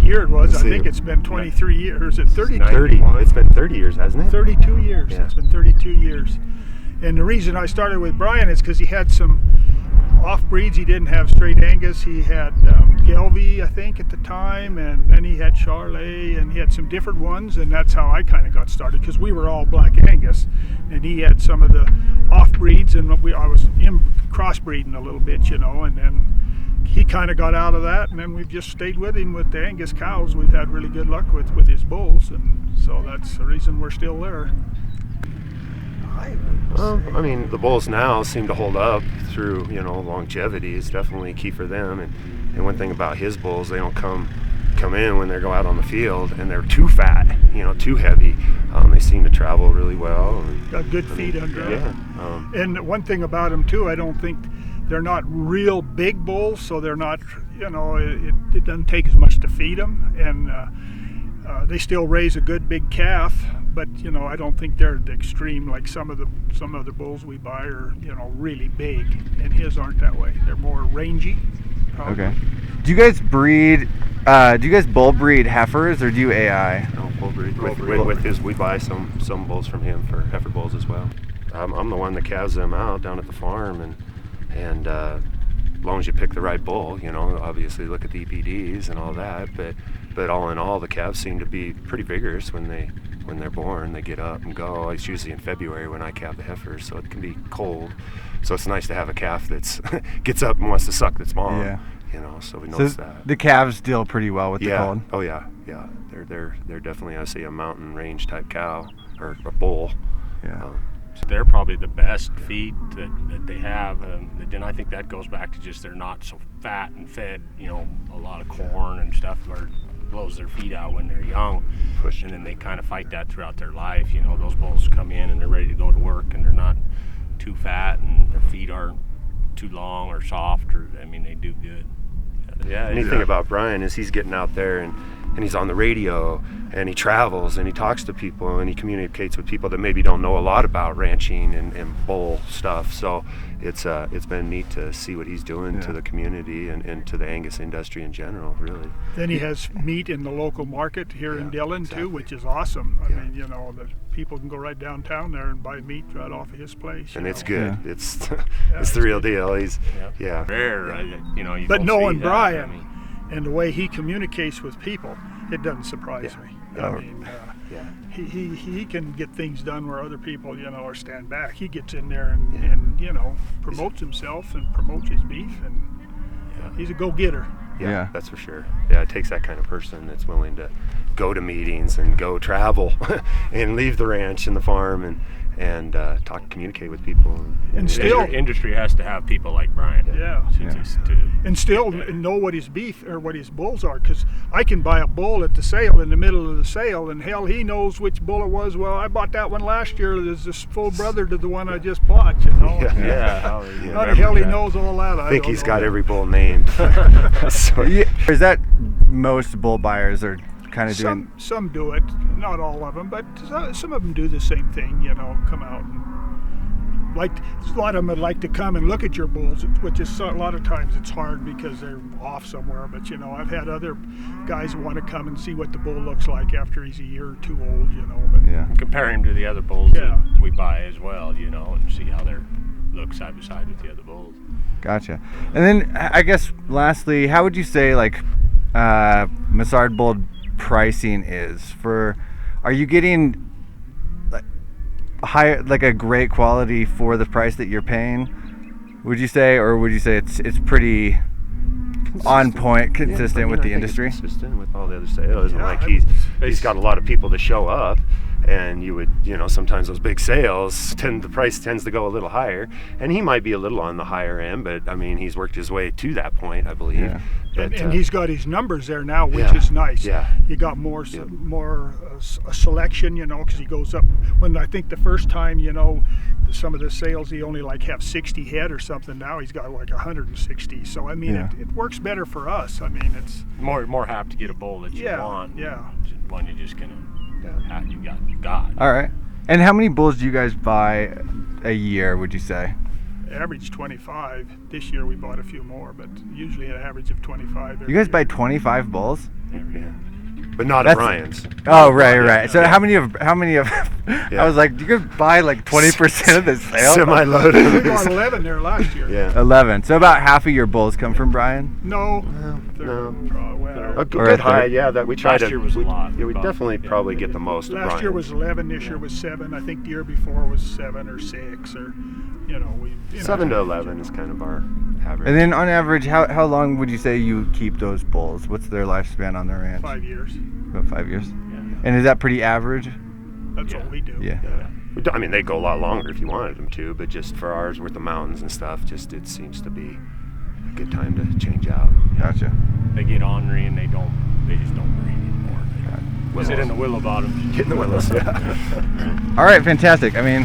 year it was. I think it's been 23 years. It's 32. 30. It's been 30 years, hasn't it? 32 years. Yeah. It's been 32 years. And the reason I started with Brian is because he had some off breeds. He didn't have straight Angus. He had Gelby, I think, at the time, and then he had Charlet, and he had some different ones, and that's how I kind of got started, because we were all black Angus, and he had some of the off breeds, and I was crossbreeding a little bit, you know, and then he kind of got out of that, and then we've just stayed with him with the Angus cows. We've had really good luck with his bulls, and so that's the reason we're still there. Well, I mean, the bulls now seem to hold up through, you know, longevity is definitely key for them. And one thing about his bulls, they don't come in when they go out on the field and they're too fat, you know, too heavy. They seem to travel really well. And, got good feet under them. Yeah. And one thing about them too, I don't think they're not real big bulls, so they're not, you know, it doesn't take as much to feed them, and they still raise a good big calf. But you know, I don't think they're the extreme like some other bulls we buy are, you know, really big, and his aren't that way. They're more rangy. Okay. Do you guys breed? Do you guys bull breed heifers or do you AI? No, bull breed. With his, we buy some bulls from him for heifer bulls as well. I'm the one that calves them out down at the farm, and as long as you pick the right bull, you know, obviously look at the EPDs and all that, but all in all, the calves seem to be pretty vigorous when they're born. They get up and go. It's usually in February when I calve the heifers, so it can be cold. So it's nice to have a calf that's gets up and wants to suck its mom. Yeah. You know, so we notice that. The calves deal pretty well with the cold. Oh yeah. They're definitely, I say, a mountain range type cow or a bull. Yeah. They're probably the best feed that they have, and I think that goes back to just they're not so fat and fed, you know, a lot of corn and stuff where it blows their feet out when they're young, and then they kind of fight that throughout their life. You know, those bulls come in and they're ready to go to work, and they're not too fat, and their feet aren't too long or soft, or I mean, they do good. Yeah. The neat thing about Brian is he's getting out there and he's on the radio and he travels and he talks to people and he communicates with people that maybe don't know a lot about ranching and bull stuff. So it's been neat to see what he's doing to the community and to the Angus industry in general, really. Then he has meat in the local market here in Dillon too, which is awesome. I mean, you know, the people can go right downtown there and buy meat right off of his place. And it's good. Yeah. It's the real deal. He's rare, you know. You but don't knowing see that. Brian I mean, and the way he communicates with people, it doesn't surprise me. I mean, he can get things done where other people, you know, are stand back. He gets in there and you know, promotes himself and promotes his beef, and he's a go-getter. Yeah, that's for sure. Yeah, it takes that kind of person that's willing to go to meetings and go travel and leave the ranch and the farm and communicate with people. And still, industry has to have people like Brian. And still know what his beef or what his bulls are, because I can buy a bull at the sale in the middle of the sale, and hell, he knows which bull it was. Well, I bought that one last year. There's this full brother to the one I just bought. You know. How the hell he knows all that? I think he's got every bull named. Is that most bull buyers are kind of doing? Some do it, not all of them, but some of them do the same thing. You know, come out and a lot of them would like to come and look at your bulls, which is a lot of times it's hard because they're off somewhere. But you know, I've had other guys want to come and see what the bull looks like after he's a year or two old. You know, but compare him to the other bulls that we buy as well. You know, and see how they look side by side with the other bulls. Gotcha. And then I guess lastly, how would you say like Massard bull pricing is for? Are you getting higher, like a great quality for the price that you're paying? Would you say, or would you say it's pretty on point, consistent with the industry? Consistent with all the other sales, and like he's got a lot of people to show up. And you would, you know, sometimes those big sales the price tends to go a little higher, and he might be a little on the higher end, but I mean, he's worked his way to that point, I believe. Yeah. But, and he's got his numbers there now, which is nice. Yeah. You got more a selection, you know, because he goes up. When I think the first time, you know, some of the sales he only like have 60 head or something. Now he's got like 160. So I mean, it works better for us. I mean, it's more apt to get a bull that you want. Yeah. One you just gonna. You got. All right. And how many bulls do you guys buy a year, would you say? Average 25. This year we bought a few more, but usually an average of 25. You guys buy 25 bulls? every year. But not That's- at Ryan's. Oh, right, Yeah, right. So yeah. how many of I was like, you could buy like 20% of the sale. Semi-loaded. We bought 11 there last year. Yeah. 11. So about half of your bulls come from Brian. No. no. Well, A Or good a high, third. yeah. That we try Last to. year was a lot, Yeah, we about- definitely yeah. probably get the most. at last year Ryan's. was 11. This year was 7. I think the year before was 7 or 6, or we. 7 to 11 is kind of our average. And then on average, how long would you say you keep those bulls? What's their lifespan on the ranch? 5 years. About 5 years. Yeah. And is that pretty average? That's Yeah. what we do. Yeah. I mean, they go a lot longer if you wanted them to, but just for ours with the mountains and stuff, just it seems to be a good time to change out. Gotcha. They get ornery and they just don't breed anymore. They sit in the willow bottoms. Get in the willows. Yeah. All right, fantastic. I mean,